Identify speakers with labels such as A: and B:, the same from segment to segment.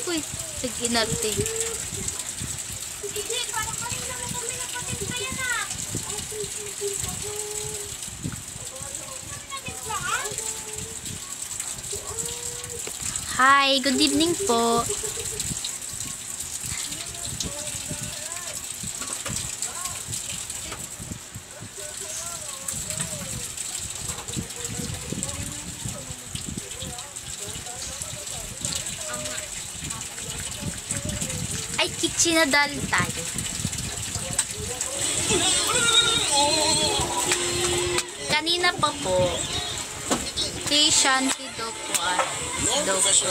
A: Uy, nag-inarte. Hi, good evening po. Ay, kitchinadal tayo. Kanina pa po, kay Shanti daw po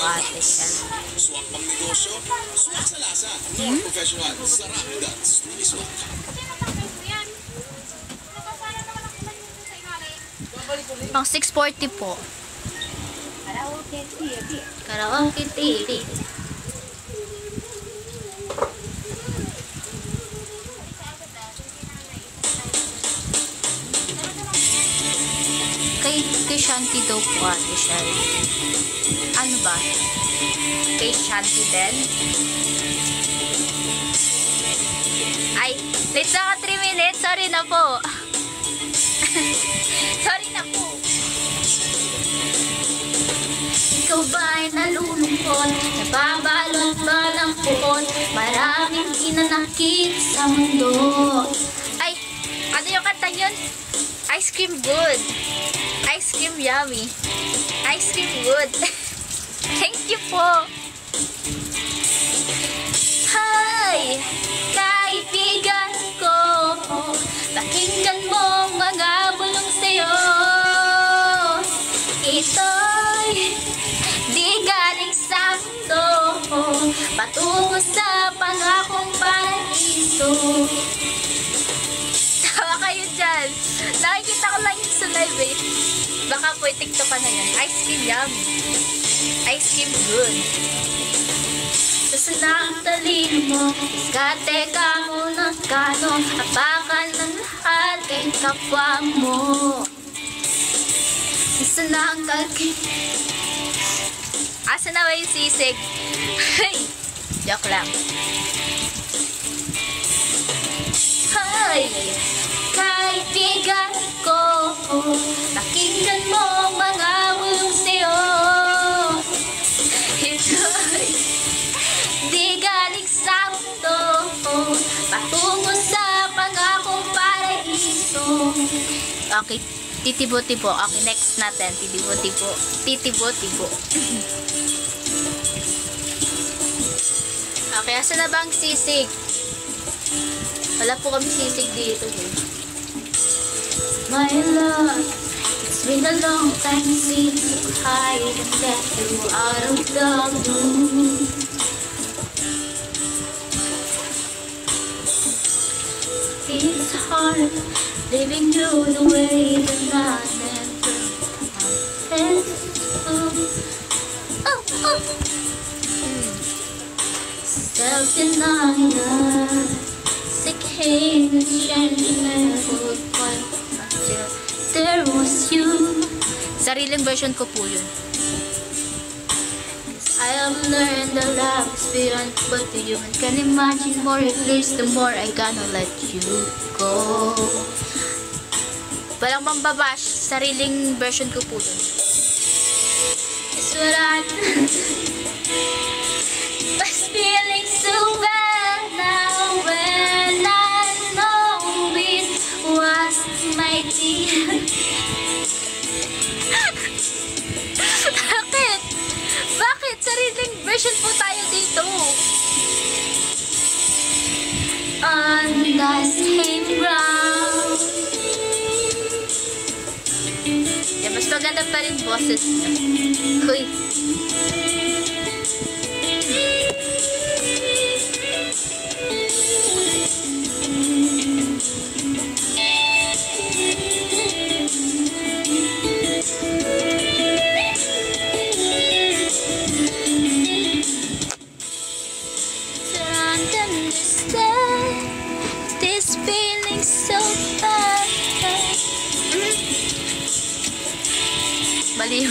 A: ate siya.
B: Swak pang negosyo, swak sa lasa. More professional, sarap, that's really swak.
A: Pang 640 po. Karaoke TV. Kay Shanti daw po ate siya. Ano ba? Kay Shanti din? Ay, late na ka 3 minutes. Sorry na po. Sorry na po. Ikaw ba ay nalulungkot? Nababalot ba ng puon? Maraming inanakit sa mundo. Ay, ano yung kanta yun? Ice cream good. Ice cream yummy. Ice cream good. Thank you po. Hi, kaibigan ko. Pakinggan mo mga bulong sa'yo. Ito'y di galing sa mundo. Patungo sa pangakong paraiso. Tawa kayo dyan. Nakikita ko lang yun sa live eh. Baka po TikTok ka na yan. Ice cream yummy. Ice cream good. Basta na ang talino mo. Diskarte ka mo ng kano. Apakan ng lahat kay kapwa mo. Basta na ang kalki. Asa na ba yung sisig? Hey! Joke lang. Hi! Kaibigan ko, pakinggan mo mga bulong sa'yo. Ito'y di galing sa mundo, patungo sa pangakong paraiso. Okay, titibo-tibo. Okay, next natin. Titibo-tibo. Titibo-tibo. Okay, asa na ba ang sisig? Wala po kami sisig dito eh. My love, it's been a long time since you hide and get you out of the blue. It's hard living through the way that I never Self-denial, sick hate and shame never quite until there was you. Sariling version ko po yun. I have learned that love is beyond what the human can imagine. More it lives, the more I gonna let you go. Walang mambabash, sariling version ko po yun. It's what I was feeling so bad now when I know it was my dear. Bakit? Bakit? Sariling version po tayo dito. On the same ground. Yeah, mas maganda pa rin boses niya. Huy. This feeling so bad. Mali yun.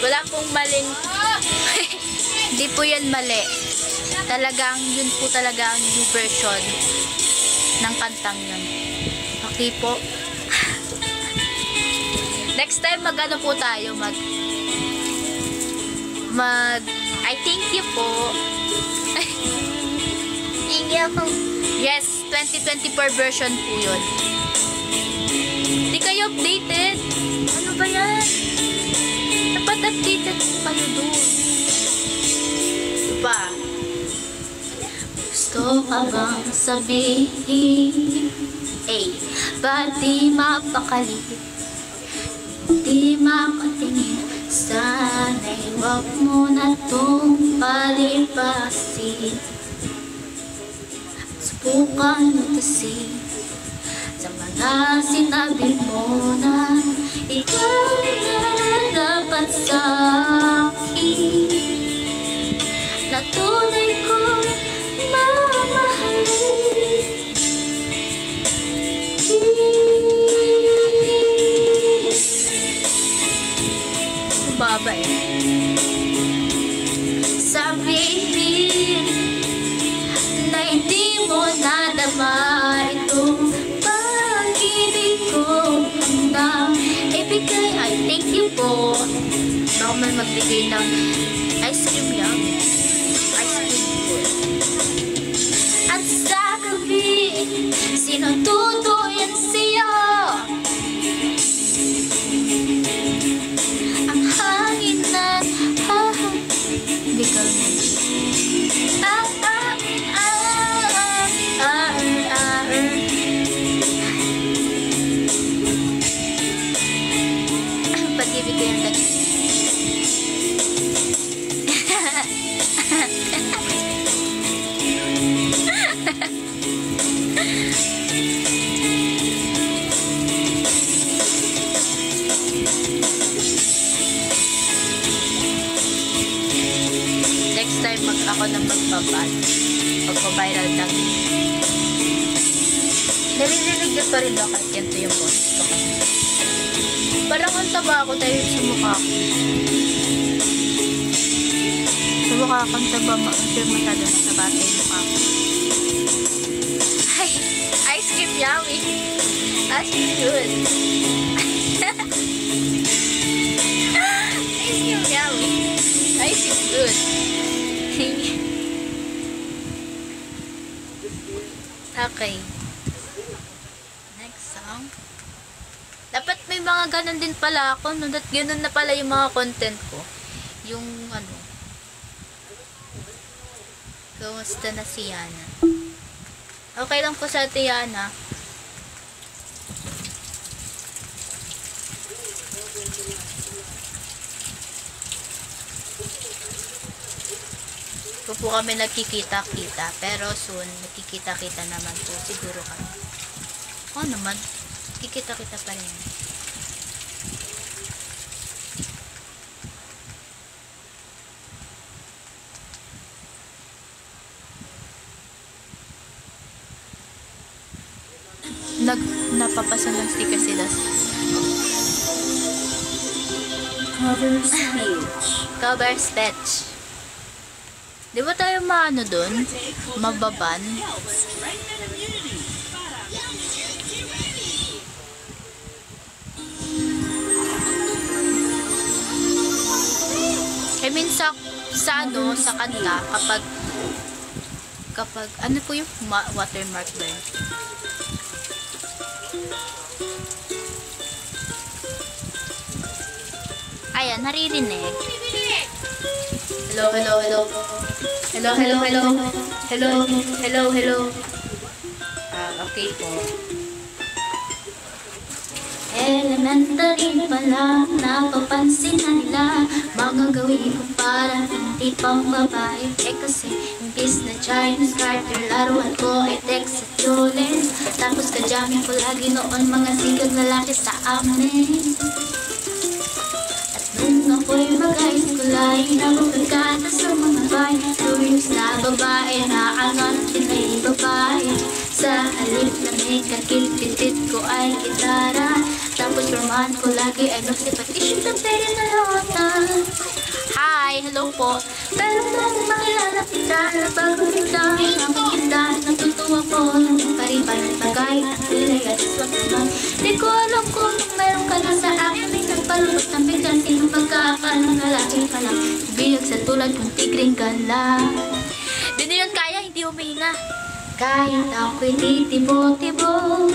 A: Wala pong maling... Hindi po yan mali. Talagang, yun po talaga ang new version ng kantang yun. Okay po. Next time, mag-ano po tayo? I thank you po. Thank you po. Yes, 2024 version po yun. Hindi kayo updated. Ano ba yan? Dapat updated kayo doon. Diba? Gusto ka bang sabihin? Ba't di mapakali? Di makatingin? Sana'y wag mo na itong palipasin. Subukan utasin sa mga sinabi mo na ikaw na dapat sa akin, na tunay kong mamahalin. Baba sabihin na hindi mo nadama itong pag-ibig ko na ibigay. I thank you po. Baka may magbigay ng ice cream yan. Ice cream po. At sa gabi, sino tutuyan siya? Ang hangin na bigay mo. Pag-ibig ko yung lagi. Next time ako na magpa-viral lang. Naririnig ko pa rin ba kahit ganito yung boss ko. Parang ang taba ako dahil sa mukha ko. Sa mukha akong taba, sure masyado na taba yung mukha ko. Ay, ice cream yummy. Ice cream good. Ice cream yummy. Ice cream good. Okay. Next song. Dapat may mga ganun din pala ako. No? Ganun na pala yung mga content ko. Yung ano. Kumusta na si Yana? Okay lang po sa ate Yana. Po kami nagkikita-kita, pero soon nagkikita-kita naman po siguro kami. Oo naman, kikita-kita pa rin. Napapasa ng stika sila. Cover speech. Di ba tayo maano dun? Mababan? I mean sa ano, sa kanta, kapag ano po yung watermark ba yun? Ayan, naririnig. Hello, hello, hello. Hello, hello, hello. Hello, hello, hello. Okay po. Elementary pa lang, napapansin na nila mga gawin ko para hindi pang babae. Kasi imbis na Chinese garter, laruan ko ay text at Jolens. Tapos kajamin ko lagi noon mga sigang lalaki sa amin. Nung ako'y mag-high-school ay napagkata sa mga bay. Tuwing na babae na ang tinay babae. Sa halip na may kakilpitit ko ay gitara. Tapos roman ko lagi ay nagsipat isip ng pera na lautan. hello po. Pero nung makilala kita, nabago kita, ang ganda, natutuwa ko, paribay, bagay, pilay, at iswag naman. Di ko alam kung meron ka na sa akin, nagpalubot ng biglang, sino magkakalang lalaki ka lang, biyag sa tulad kong tigring ka lang. Di na yun kaya, hindi humihinga. Kahit ako'y titibo-tibo,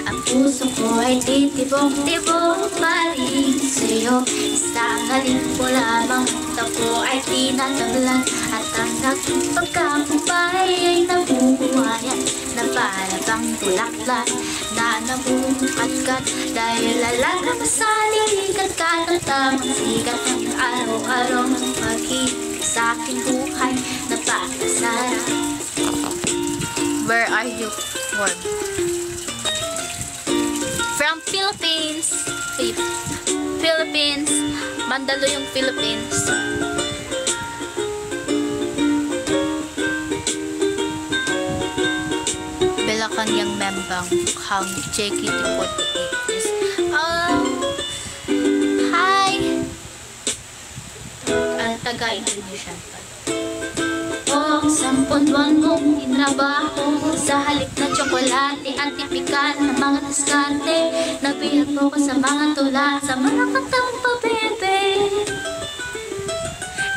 A: ang puso ko ay titibok-tibok pa rin sa'yo. Isang halip mo lamang, ako ay tinatablan, at ang aking pagkakumpay ay nabubuhayan, na para bang bulaklak na namumukatkat. Dahil lalagam sa ligat ka ng tamang sigat, ang araw-araw ng pag-ibig sa aking buhay na pagkasarap. Where are you from? From Philippines. Philippines. Mandaluyong Philippines. Belakang membang hang JKT48 is. Hi. Taga-Indonesian pa. Ang 10 buwan mong tinrabaho sa halip na tsokolate at tipikal na mga diskarte. Nabihag mo ko sa mga tula, sa mga kantang pabebe.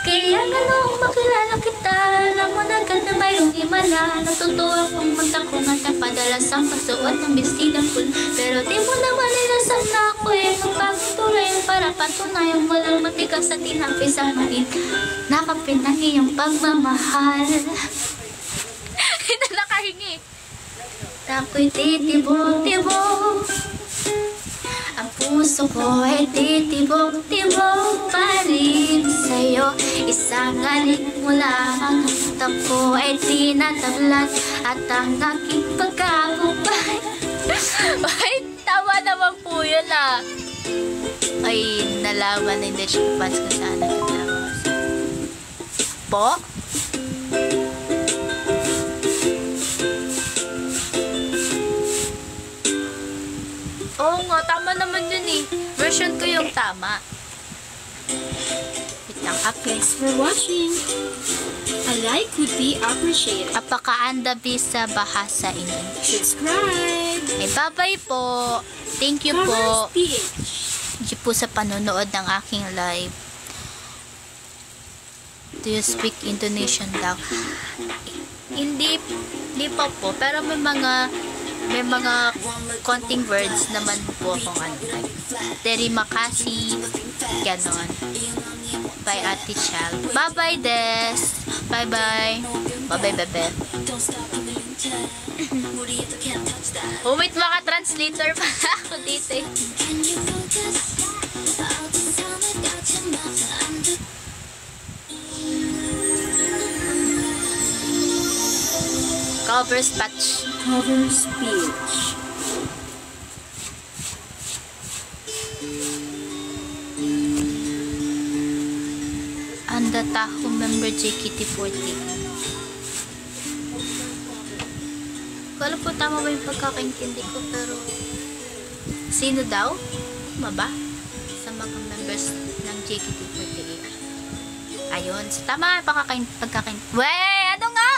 A: Kaya nga nung makilala kita, alam mo na agad na mayroong himala. Natutuwa kong magtakungan ka padalas ang pagsuot ng bestidang pula. Pero di mo naman nilasan na ako magpagtuloy para patunayang walang matigas sa tinapi sa malit. Nakapin ang iyong pagmamahal. Hindi na nakahingi. Ako'y titibok-tibok, ang puso ko ay titibok-tibok pa rin sa'yo. Isang halik mo lamang, ang ko ay tinatablan, at ang aking pagkakupay. Ay, tama naman po yun ah. Ay, nalaman na hindi siya fans kung saan nagkatawa. Po? Oo nga, tama naman yun eh. Version ko yung tama. Wait lang,
C: Thanks for watching. A like would be appreciated.
A: Apakaandabi sa bahasa ini.
C: Subscribe.
A: Ay, bye-bye po. Thank you po.
C: Commerce PH.
A: Thank you po sa panonood ng aking live. Do you speak Indonesian daw? Hindi pa po. Pero may mga konting words naman po akong like terima kasih, ganon. Bye Ate Chal. Bye bye Des. Bye bye. Bye bye bebe. Oh wait, mga translator pa ako dito eh. Cover patch.
C: Cover speech.
A: Anda tahu member JKT48. Wala po tama ba yung pagkakaintindi ko, pero sino daw? Maba? Sa mga members ng JKT48. Ayun. So, tama yung pagkakaintindi. Wey! Ano nga?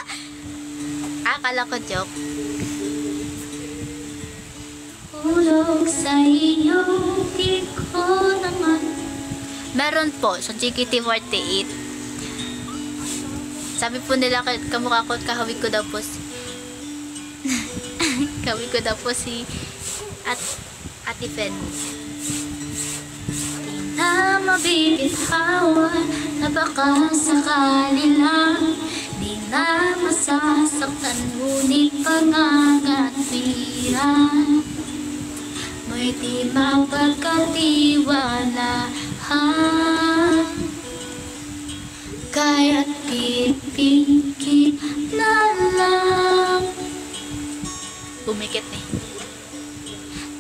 A: Akala ko joke. Hulog sa iyo, di ko naman. Meron po sa JKT48. Sabi po nila, kamukha ko, kahawig ko daw po si kahawig ko daw po si Ate Fen. Di na mabibithawan na baka sakali lang, di na masasaktan, ngunit pangangatwiran mo'y di mapagkatiwalaan. Kaya't pipikit na lang. Bumikit eh.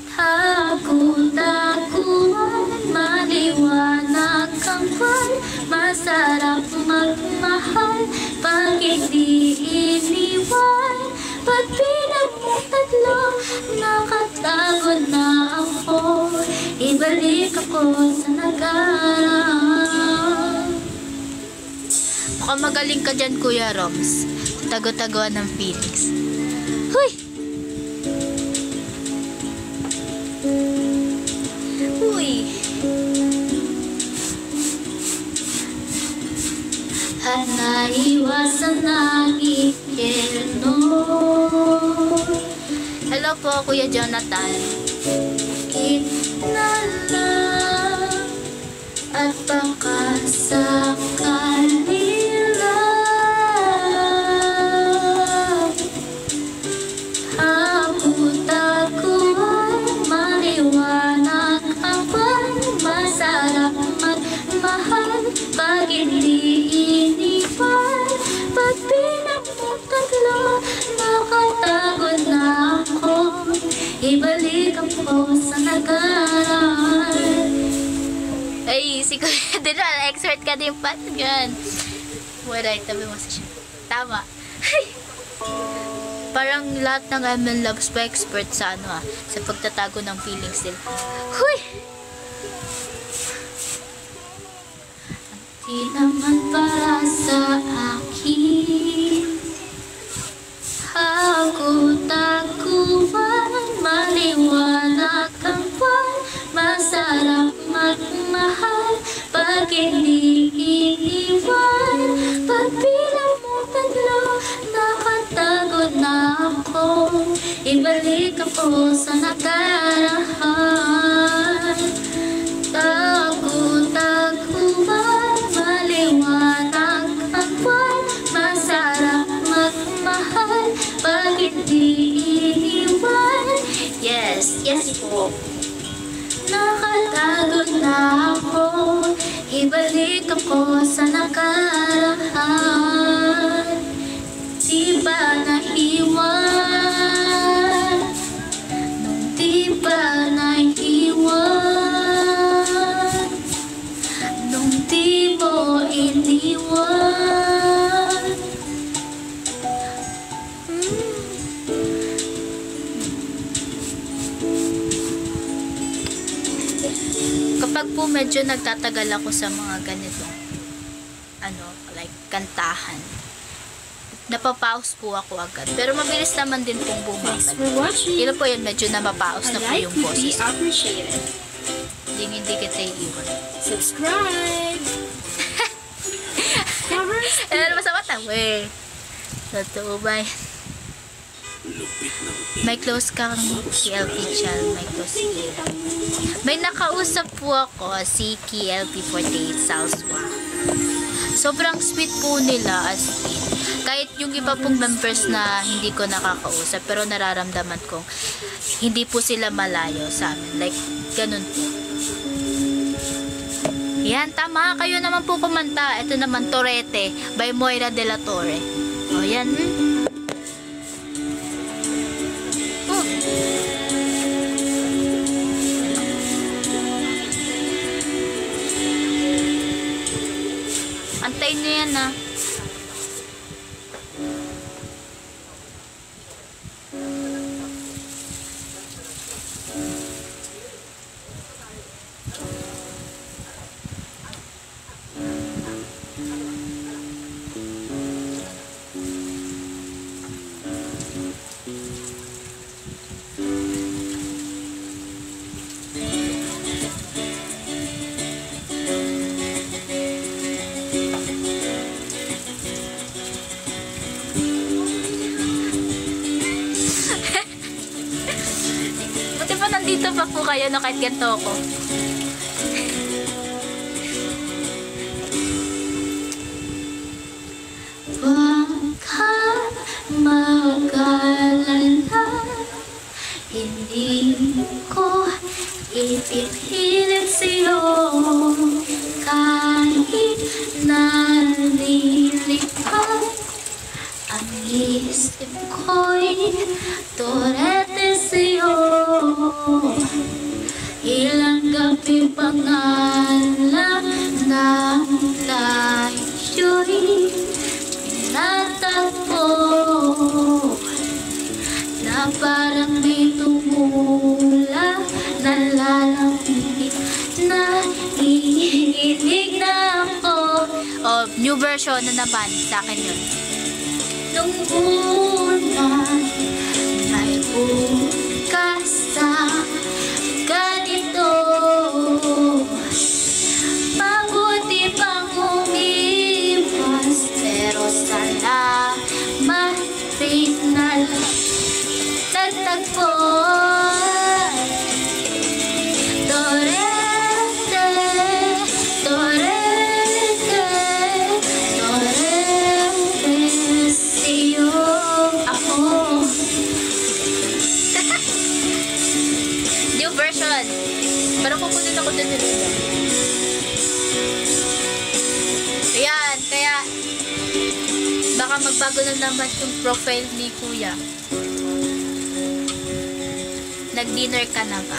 A: Takot-takuan, maliwanag kang buwan, masarap magmahal pag hindi iniwan. Ba't pinag-mong tatlo, nakatago na ako, ibalik ako sa nag-aaral. Mukhang magaling ka dyan, Kuya Roms. Tago-tagoan ng feelings. Huy! Huy! At naiwasan ng impyerno. Hello po, Kuya Jonathan. Kinala at baka sa kanila abot ako ay maliwanag ang masarap magmahal pag hindi iniwan pag pinagmutaglo nakatago na ako ibalik ako sa nakaraan. Ay, si Kuya Dinal, expert ka din pa. Yan. Wala, tabi mo sa siya. Tama. Parang lahat ng ML Loves pa expert sa ano sa pagtatago ng feelings nila. Huy! Di naman para sa akin taguan maliwanag ang buwan masarap magmahal pag hindi iniwan pag bilang mo tatlo nakatago na ako ibalik ako sa nakaraan taguan maliwanag ang buwan masarap magmahal pag hindi iniwan yes po nakatago na ako ibalik ako sa nakaraan di ba naiwan nung di ba naiwan nung di mo iniwan kapag po medyo nagtatagal ako sa mga ganito like kantahan napapause po ako agad pero mabilis naman din pong
C: Thanks
A: bumabalik
C: for watching.
A: ilo po yun medyo napapause
C: A
A: na po
C: like
A: yung
C: would be
A: boses
C: appreciated.
A: hindi kita iiwan
C: Subscribe. Covers.
A: ano masama tawe totoo ba yan? May close kang KLP Chal, may close KLP. May nakausap po ako si KLP48 Salswa. Sobrang sweet po nila as in. Kahit yung iba pong members na hindi ko nakakausap pero nararamdaman kong hindi po sila malayo sa amin. Like, ganun po. Yan, tama. Kayo naman po kumanta. Ito naman, Torete by Moira de la Torre. O, yan. Antayin nyo yan na. Buti pa nandito pa po kayo no kahit ganito ako. Huwag ka mag-alala, hindi ko ipipilit sa'yo kahit nalilipad ang isip ko'y Torete sa'yo. Ilang gabi pa nga lang na tayo'y pinatagpo na parang may tumula nalalamig na iinig na ako. Oh, new New version na naman sa akin yun.
C: Nung una may bukas sa ganito, mabuti pang umiwas, pero salamat rin na natagpo. Torete, torete, torete, siyong ako.
A: New version. Parang kukunin ako dun nila. Ayan, kaya baka magbago na naman yung profile ni Kuya. Nag-dinner ka na ba?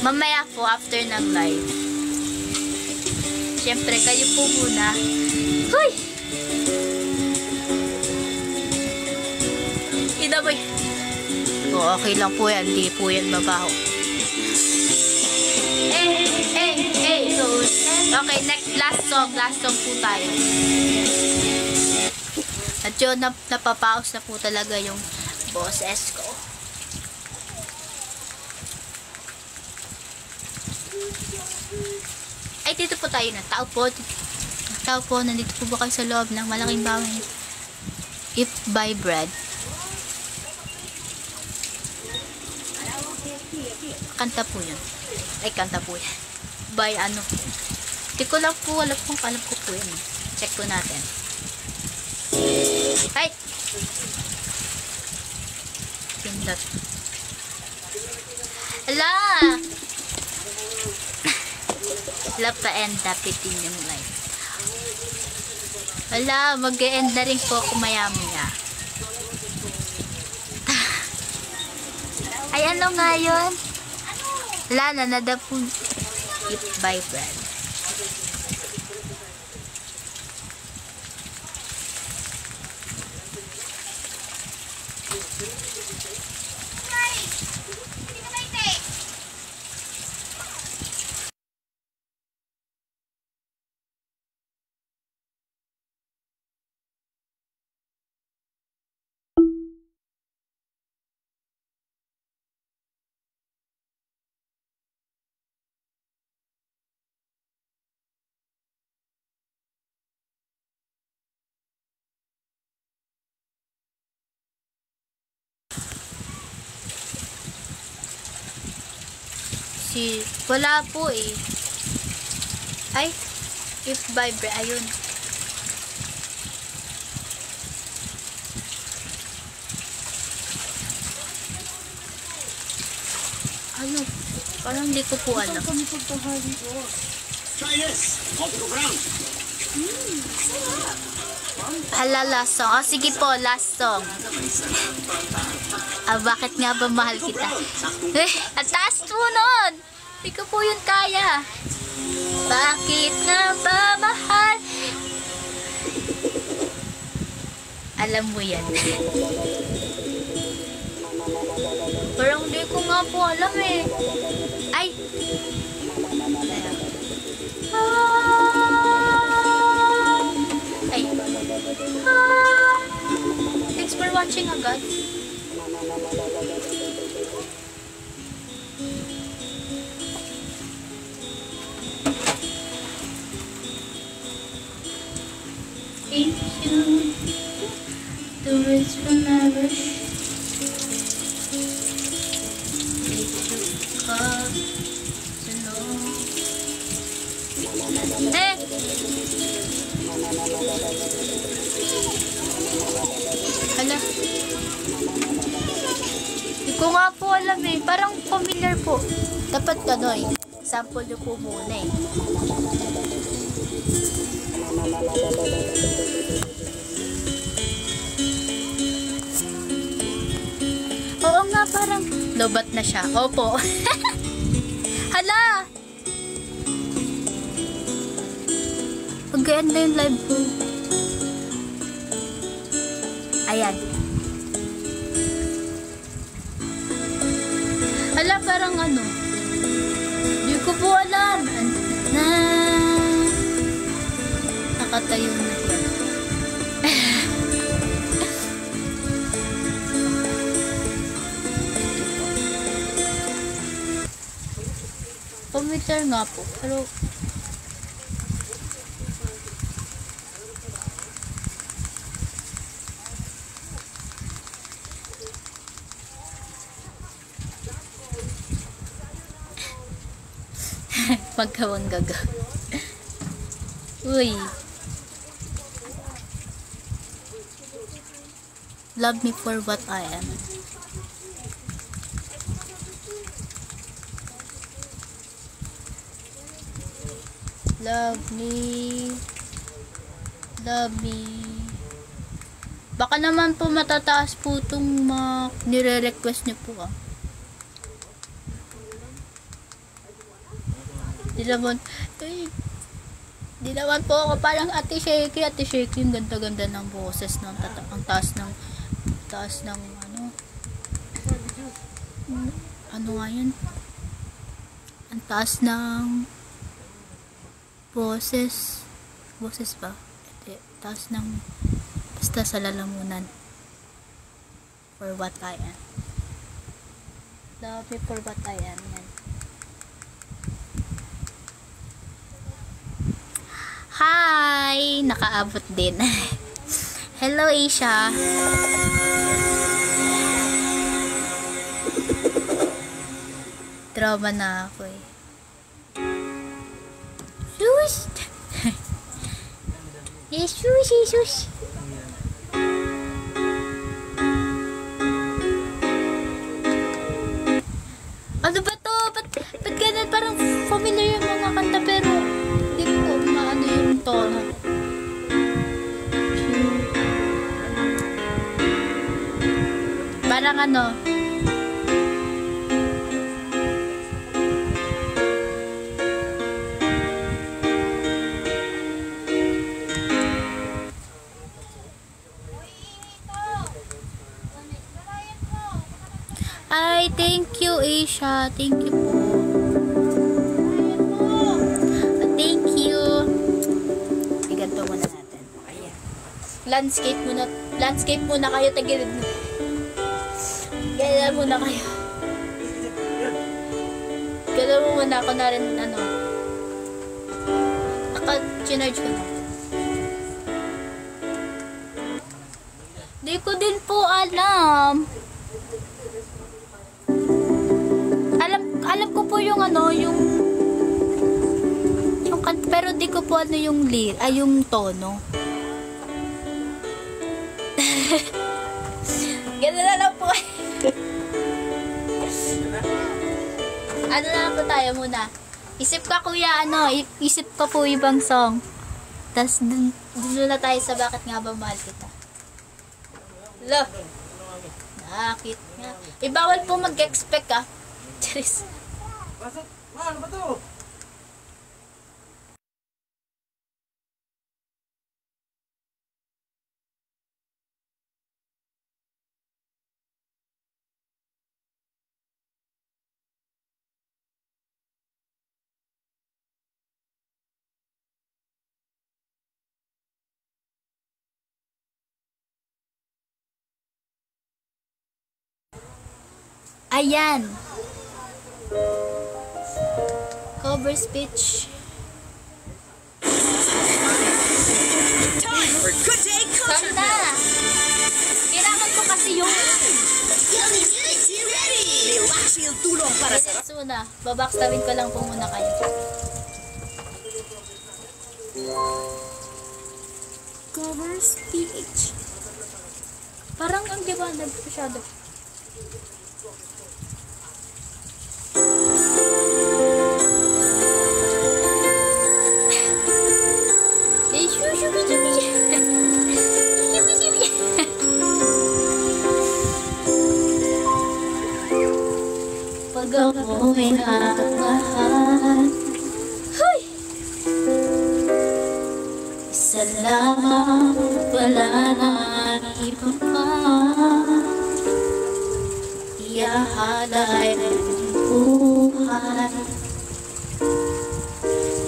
A: Mamaya po, after ng live. Siyempre, kayo po muna. Huy! Inamoy. O, okay lang po yan. Hindi po yan mabaho. Okay, next, last song. Last song po tayo. At yun, napapaus na po talaga yung boses ko. Ay, dito po tayo na. Tao po. Tao po, nandito po ba kayo sa loob ng malaking bahay? If by bread. Kanta po yun. Ay, kanta po yan. By ano. Hindi ko lang po, alam ko po yun. Check po natin. Ay! Pindot. Ala! Love pa end dapitin yung life. Wala, mag-e-end na rin po ako maya-maya. Ay, ano nga yun? Wala na, nada po. If by bread. Wala po eh. Ay, if by bread, ayun. Ano? Parang hindi ko po alam.
B: Try this. Tropical brown.
A: Hala, last song. O, sige po, last song. Bakit nga ba mahal kita? At taas po nun! Hindi ko po yun kaya. Bakit nga ba mahal? Alam mo yan. Parang hindi ko nga po alam eh. Ay! Ay! Thanks for watching agad. Thank you. The words will never Hala. Hindi ko nga po alam eh. Parang familiar po. Dapat gano'n eh. Sample nyo po muna eh. Oo nga, parang lobat na siya. Opo. Hala! Mag-end na yung live po. Ayan. Hala, parang ano. Hindi ko po alam. Nakatayo na yan. Sir nga po. Pero magkawang gaga. Uy. Love me for what I am. Love me. Love me. Baka naman po matataas po itong nire-request niyo po ah. Di naman po ako parang Ate Shaky. Ate Shaky, yung ganda-ganda ng boses ng ang taas ng ano nga yan? Ang taas ng boses ba? Taas ng basta sa lalamunan. For what I am. Love me for what I am. Yan. Hi! Nakaabot din. Hello, Asia. Trauma na ako eh. Shush! Shush! Ano ba to? Ba't ganun? Parang familiar yung mga kanta pero hindi ko maano yung tono. Parang ano? Ay, thank you, Asia. Thank you po. Thank you. Iganto muna natin. Ayan. Landscape muna kayo. Tagilid. Gaya muna kayo. Gala mo muna ako na rin, ano. Naka-chinarge ko na. Di ko din po alam. Alam ko po yung ano, yung pero di ko po ano yung yung tono. Gano'n na lang po. Ano na lang po tayo muna. Isip ka kuya, isip ko po ibang song. Tapos dun na tayo sa bakit nga ba mahal kita. Look. Nakit nga. Ibawal po mag-expect ah. Charis.
D: Ano ba to?
A: Ayan. Cover speech.
E: Time for good day culture.
A: Sanda. Kailangan ko kasi yung
E: Relax yung tulong para sa
A: minutes muna. Babakstawin ko lang po muna kayo. Cover speech. Parang ang liwanag masyado. Pag ako may nakakahal, isa lamang, wala na iba pa. Iyahalay ang buhay,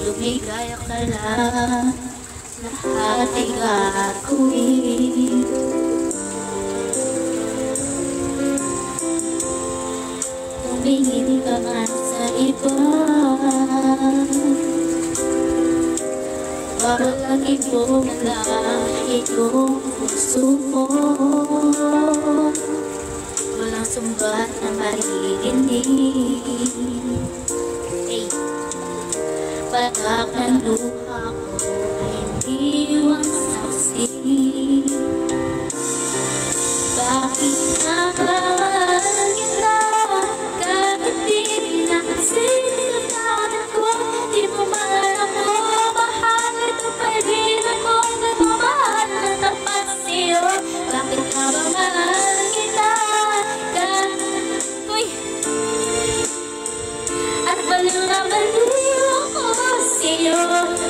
A: lumigaya ka lang, lahat ay gagawin. Tumingin ka man sa iba, Palagi mo na itong puso ko. Walang sumbat na maririnig. Hey. Patak ng luha ko ay hindi saksi. Bakit nga ba kita kahit di pinakasin nilalanan ko? Di mo mahal ako, mahal ito pa rin ako. Nagmamahal na tapat sa'yo. Bakit nga ba mahal kita Uy! At baliw na baliw ako sa'yo.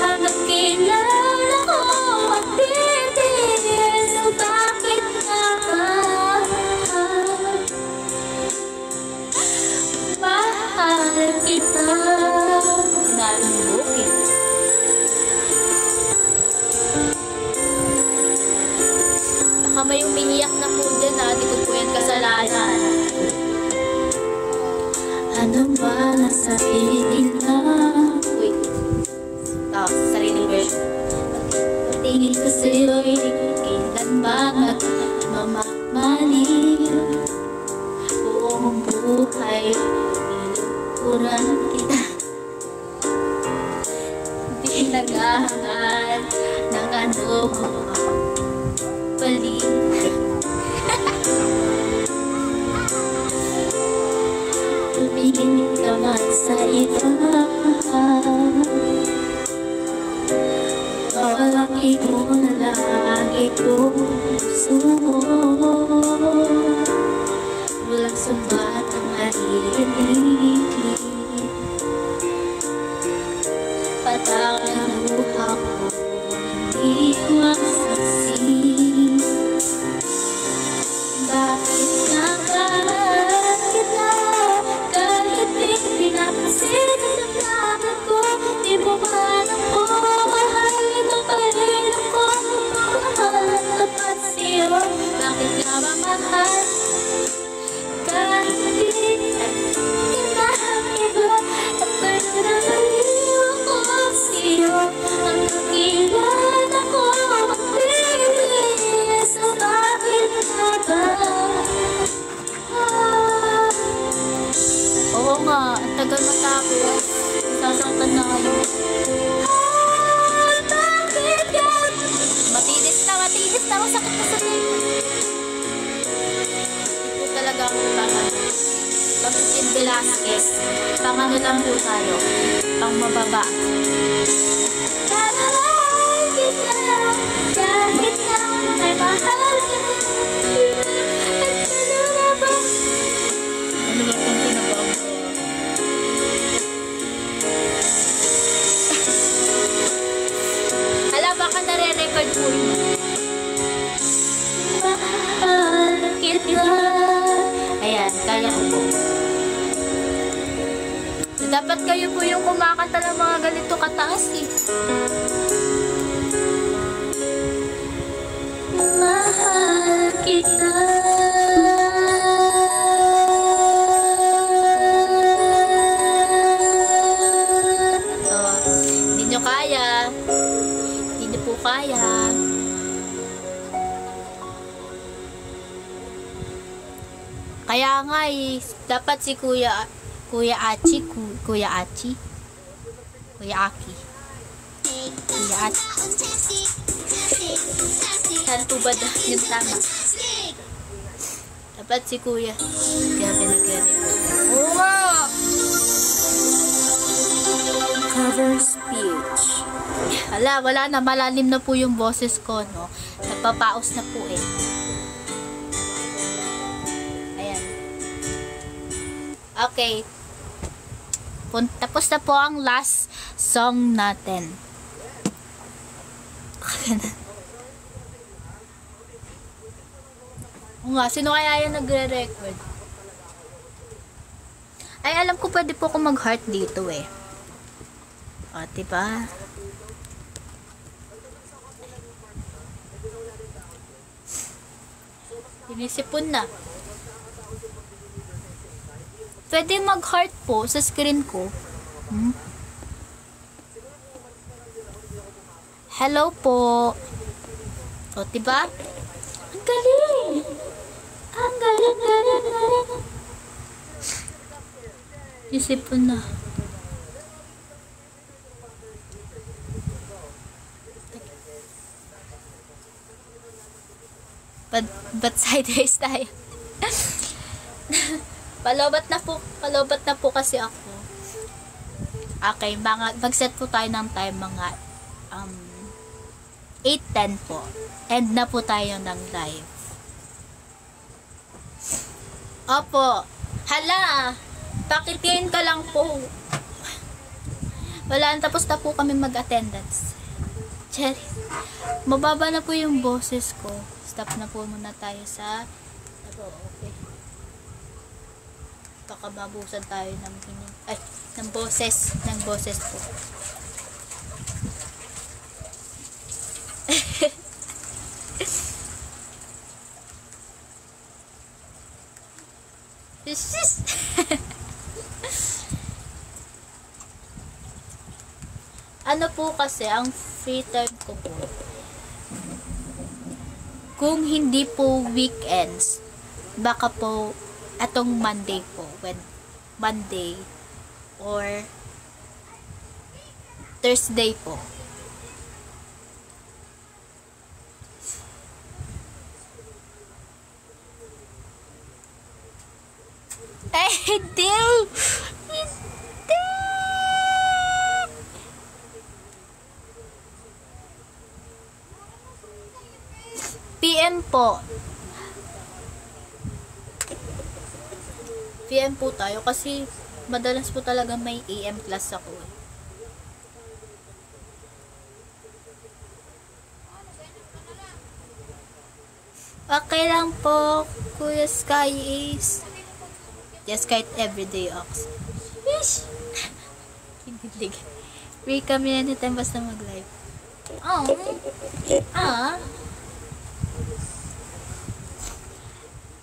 A: Hanggang kilala ko ang titigil. So bakit nga ba mahal kita? Nalubok eh. Baka may umiiyak na po dyan na, di ko po yan kasalanan. Ano ba nasabihin na? Wait. Sariling version. Patingin ko sa'yo'y kailan ba magmamaliw? Buong buhay, inuturan kita. Di naghahangal ng ano balik. Tumingin ka man sa iba. Palagi mo na lagi kong puso mo. Walang sumbat ang maririnig. Patak ng luha ko, hindi saksi. Bakit nga ba kita kahit di pinapansin nilalaman ko? Di mo man ako, mahal ito pa rin ako. Mahal at tapat sa'yo. Bakit nga ba mahal kahit di iba? At baliw na baliw ako sa'yo. Hanggang kilala ko ang titigil. So bakit nga ba? Oo nga, ang tagal matapos. Sasaktan na kayo. Bakit yan? Matinis na. Masakit na sa tayo. Hindi po talaga ako pangano. Pag-Kim Velasquez, pangano lang po tayo. Pang mababa. Kahit kita, kahit na ay mahal ka. At ano na ba? Ano ba kung pinabaw ko? Hala, baka nare-record po yun. Mahal kita. Ayan, kaya ko po. Dapat kayo po yung kumakanta ng mga ganito kataas eh. Mahal kita. Hindi nyo kaya. Hindi nyo po kaya. Kaya nga eh, dapat si Kuya Aki. Saan po ba yung tama? Dapat si Kuya. Kaya pinag-record. Oo nga!
E: Cover speech.
A: Wala na. Malalim na po yung boses ko, no? Napapaos na po eh. Ayan. Okay. Tapos na po ang last song natin. Oo nga, sino kaya yan nagre-record? Ay, alam ko pwede po akong mag-heart dito eh. O, diba? Sinisipon na. Pwede mag-heart po sa screen ko. Hello po. O, diba? Ang galing! Ang galing, galing, galing. Isip ko na. But sideways tayo. Palobat na po kasi ako. Okay, mag-set po tayo ng time mga 8:10 po. End na po tayo ng live. Opo. Hala! Pakitiin ka lang po. Wala, tapos na po kami mag-attendance. Cherry. Mababa na po yung boses ko. Stop na po muna tayo sa okay. Baka mabusan tayo ng ng boses po. Ano po kasi ang free time ko po, kung hindi po weekends, baka po atong Monday po, when Monday or Thursday po. Hindi! PM po. PM po tayo kasi madalas po talaga may AM class ako. Okay lang po, Kuya Sky is just kahit everyday ox. Wish! Kinilig. Free kami anytime basta mag-live. Oh.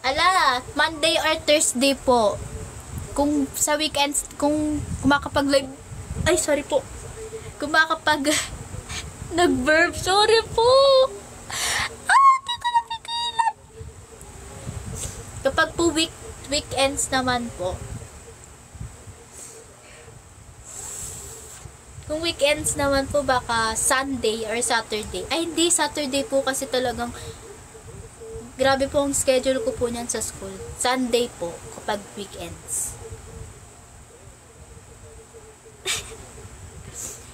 A: Ala, Monday or Thursday po. Kung sa weekends, kung kumakapag-live, sorry po. Kumakapag nag-verb, sorry po. Di ko napigilan. Kapag po weekends naman po. Kung weekends naman po, baka Sunday or Saturday. Hindi, Saturday po kasi talagang grabe po ang schedule ko po niyan sa school. Sunday po, kapag weekends.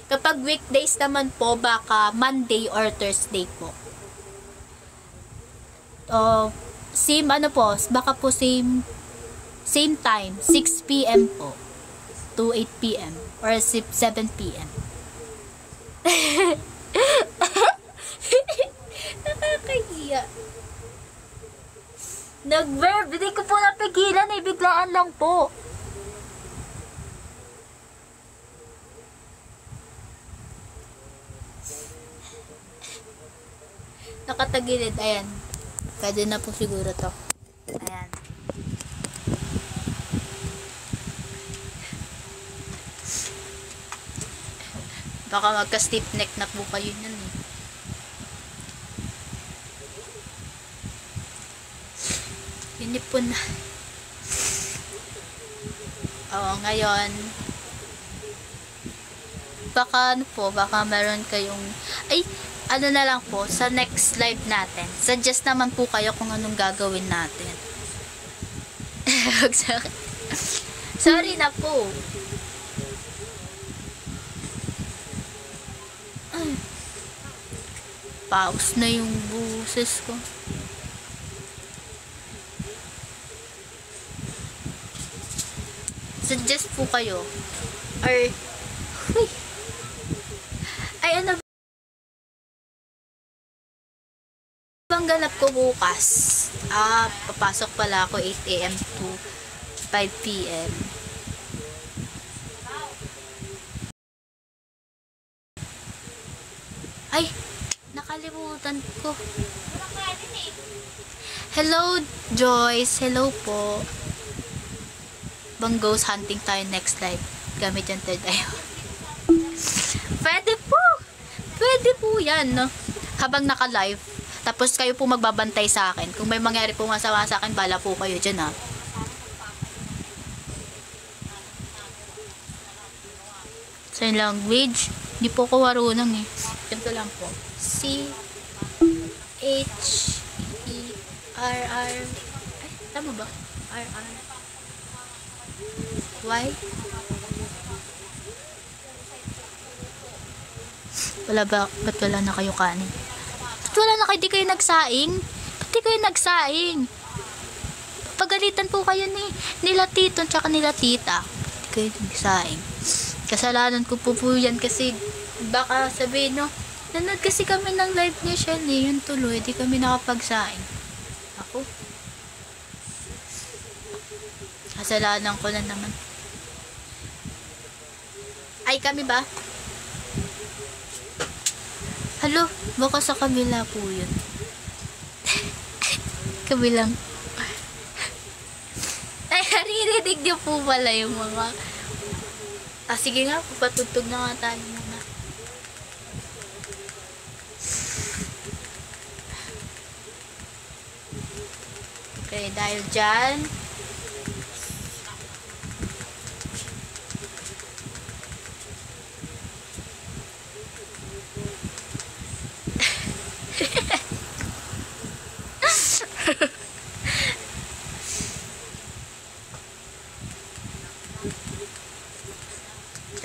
A: Kapag weekdays naman po, baka Monday or Thursday po. Same baka po same time, 6 p.m. po to 8 p.m. or 7 p.m. Nakakahiya. Nag-verb, hindi ko po napigilan, biglaan lang po. Nakatagilid, ayan. Pwede na po siguro to. Ayan. Baka magka-stiff neck na po kayo nun eh. Hinipon na. Ngayon baka meron kayong na lang po sa next live natin. Suggest naman po kayo kung anong gagawin natin. Sorry na po. Pause na yung buses ko. Suggest po kayo. Or ano bang ganap ko bukas? Papasok pala ako 8 a.m. to 5 p.m. Nakalimutan ko. Hello, Joyce. Hello po. Bang ghost hunting tayo next live. Gamit yung third eye. Pwede po. Pwede po yan, no? Habang naka-live. Tapos kayo po magbabantay sa akin. Kung may mangyari po masama sa akin, bala po kayo dyan, ha? Sign language. Hindi po ko marunong, eh. Ganito lang po. C-H-E-R-R. Ay, tama ba? R-R. Y. Wala ba? Ba't wala na kayo kanin? Ba't wala na kayo? Di kayo nagsaing? Ba't di kayo nagsaing? Pagalitan po kayo nila tito tsaka nila tita. Di kayo nagsaing. Kasalanan ko po yan kasi baka sabihin, no, nanood kasi kami ng live niya siya, yun tuloy, di kami nakapagsaing. Ako. Kasalanan ko na naman. Ay, kami ba? Halo, baka sa kabila po yun. Kabilang. Ay, naririnig niyo po pala yung mga... sige nga, patutog na nga tayo muna. Okay, dahil dyan,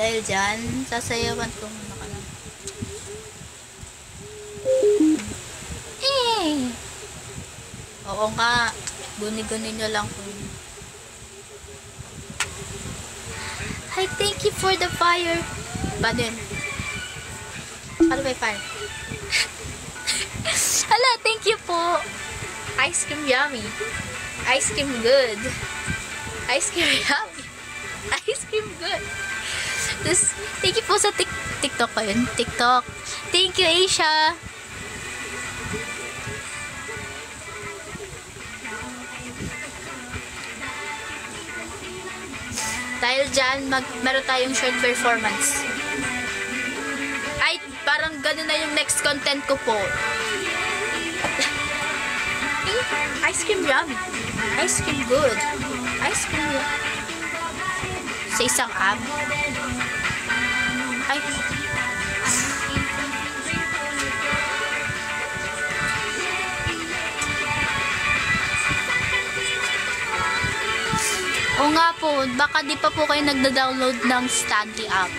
A: dahil dyan, sasayawan ko muna ka lang. Oo nga, guni-guni nyo lang po. Hi, thank you for the fire. Paano yun? Paano ba yung fire? Hala, thank you po. Ice cream yummy. Ice cream good. Ice cream yummy. Ice cream good. Tapos, thank you po sa TikTok pa yun. TikTok. Thank you, Asia. Dahil dyan, meron tayong short performance. Ay, parang ganun na yung next content ko po. Ice cream yummy. Ice cream good. Ice cream yummy. Sa isang app. Ay. O nga po, baka di pa po kayo nagda-download ng Stanley app.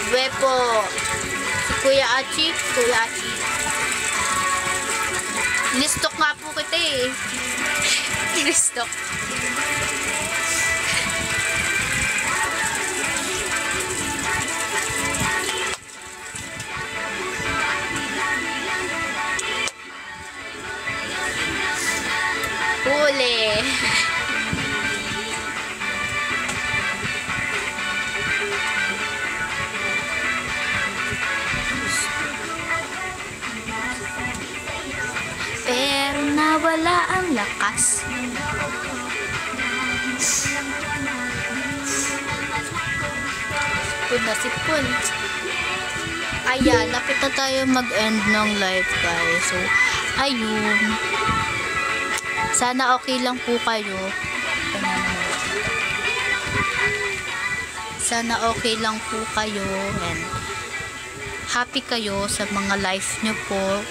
A: Wepo. Si Kuya Achi. Nilistok nga po kita eh. Nilistok. Huli. Pero nawala ang lakas. Sipon. Ayan, lapit na tayo mag-end ng live guys. So, ayun. Sana okay lang po kayo. Sana okay lang po kayo and happy kayo sa mga life nyo po,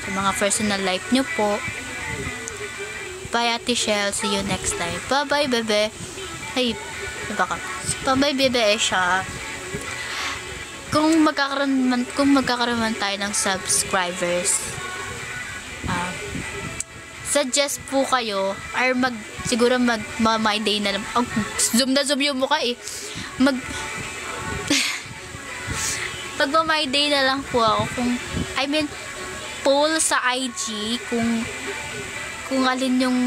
A: sa mga personal life nyo po. Bye Ate Shell, see you next time. Bye bye bebe. Ay, diba ka? Bye bye bebe Esha. Kung magkakaroon man tayo ng subscribers, suggest po kayo or siguro my day na lang. Oh, zoom na zoom yung mukha eh. Magma-my day na lang po ako poll sa IG kung alin yung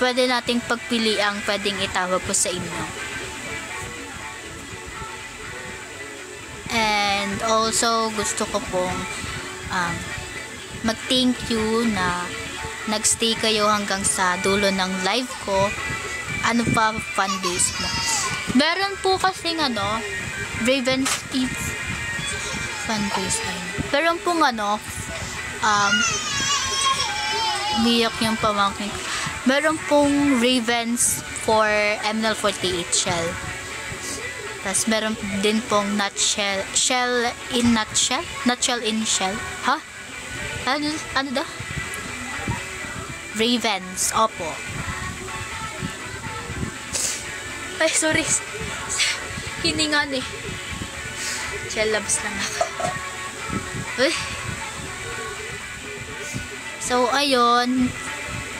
A: pwede nating pagpili ang pwedeng itawag ko sa inyo. And also, gusto ko pong mag-thank you na nagstay kayo hanggang sa dulo ng live ko. Ano pa fun days mo? Meron po kasing Raven's Eve fun days. Meron pong miyak yung pamangkin. Meron pong Ravens for ML48 shell. Tapos meron din pong shell in nutshell? Nutshell in shell? Ha? Ano daw? Ravens. Opo. Ay, sorry. Hiningan eh. Shell labs lang ako. Uy. So, ayun.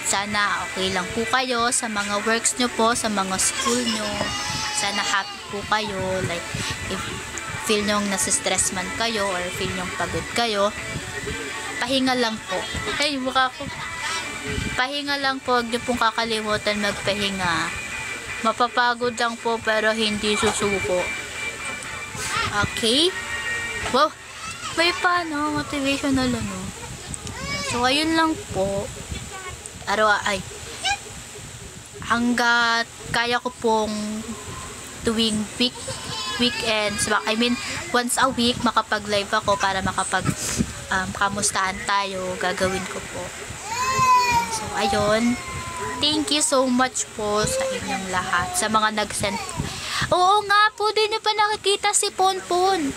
A: Sana okay lang po kayo sa mga works nyo po, sa mga school nyo. Sana happy po kayo. Like, if feel nyo nasa-stress man kayo or feel nyo pagod kayo, pahinga lang po. Ay, mukha ko. Pahinga lang po. Huwag nyo pong kakalimutan magpahinga. Mapapagod lang po pero hindi susuko. Okay? Wow! May motivational So, ayun lang po. Hanggat kaya ko pong tuwing weekends, once a week makapag-live ako para kamustahan tayo, gagawin ko po. So, ayun. Thank you so much po sa inyong lahat. Sa mga nag-send. Oo nga po, di nyo pa nakikita si Ponpon.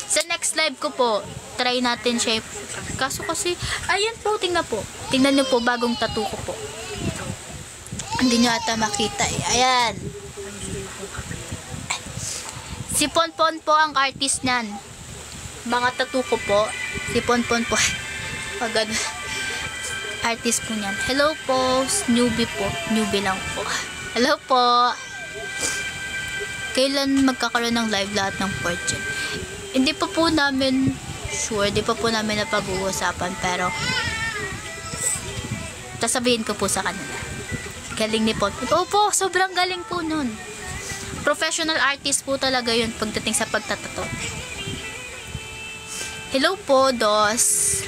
A: Sa next live ko po, try natin siya. Kaso kasi, ayan po, tingnan po. Tingnan nyo po, bagong tattoo ko po. Hindi nyo ata makita eh. Ayan. Si Ponpon po ang artist niyan. Mga tattoo ko po. Si Ponpon po. Pagod. Artist po niyan. Hello po. Newbie po. Newbie lang po. Hello po. Kailan magkakaroon ng live lahat ng fortune? Hindi pa po namin sure. Hindi pa po namin napag-uusapan. Pero sasabihin ko po sa kanila. Galing ni Ponpon. Opo, sobrang galing po nun. Professional artist po talaga yun pagdating sa pagtatato. Hello po, Dos.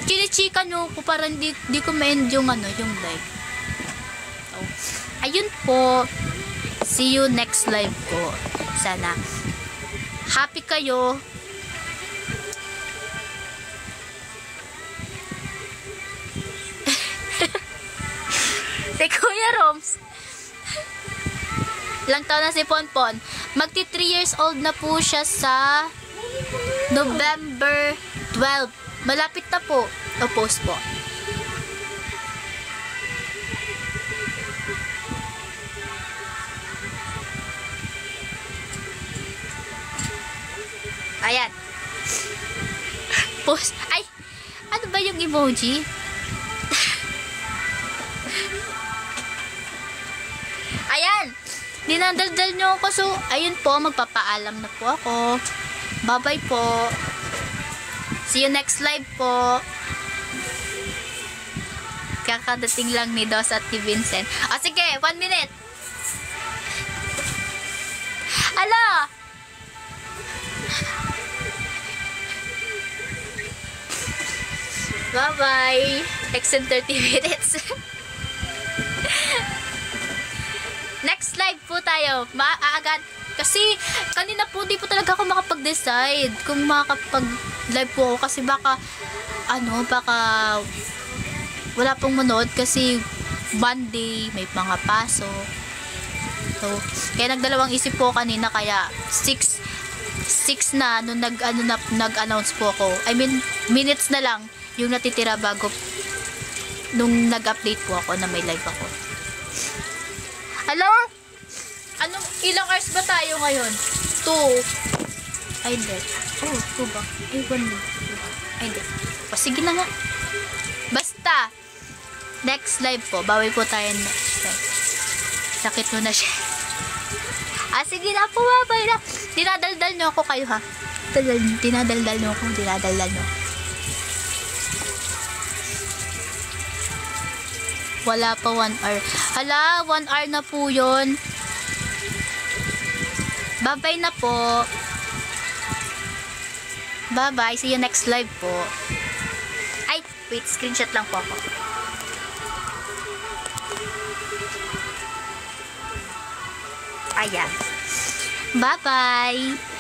A: Chinichika nyo po para di ko ma-end yung live. So, ayun po. See you next live ko. Sana happy kayo. Si Kuya Roms. Ilang taon na si Ponpon. Magti 3 years old na po siya sa November 12. Malapit na po. O post po. Ayan. Post. Ay! Ano ba yung emoji? Ayan! Dinadaldal nyo ako. So, ayun po. Magpapaalam na po ako. Bye-bye po. See you next live po. Kakadating lang ni Dos at ni Vincent. O sige, 1 minute. Ala! Bye-bye. Extend 30 minutes. Next live po tayo. Agad. Kasi, kanina po, di po talaga ako makapag-decide kung makapag-live po ako. Kasi baka wala pong manood kasi Monday, may mga paso. So, kaya nagdalawang isip po kanina, kaya 6 na, nung nag-announce po ako. I mean, minutes na lang yung natitira bago nung nag-update po ako na may live ako. Hello? Ilang hours ba tayo ngayon? 2. Ay, hindi. Oh, 2 ba? Ay, 1 na. Ay, hindi. O, sige na nga. Basta, next live po. Bawi po tayo next live. Sakit mo na siya. Sige na po, babay na. Dinadaldal nyo ako kayo, ha? Dinadaldal nyo ako. Wala pa 1 hour. Hala, 1 hour na po yun. Bye-bye na po. Bye-bye. See you next live po. Ay, wait. Screenshot lang po ako. Ayan. Bye-bye.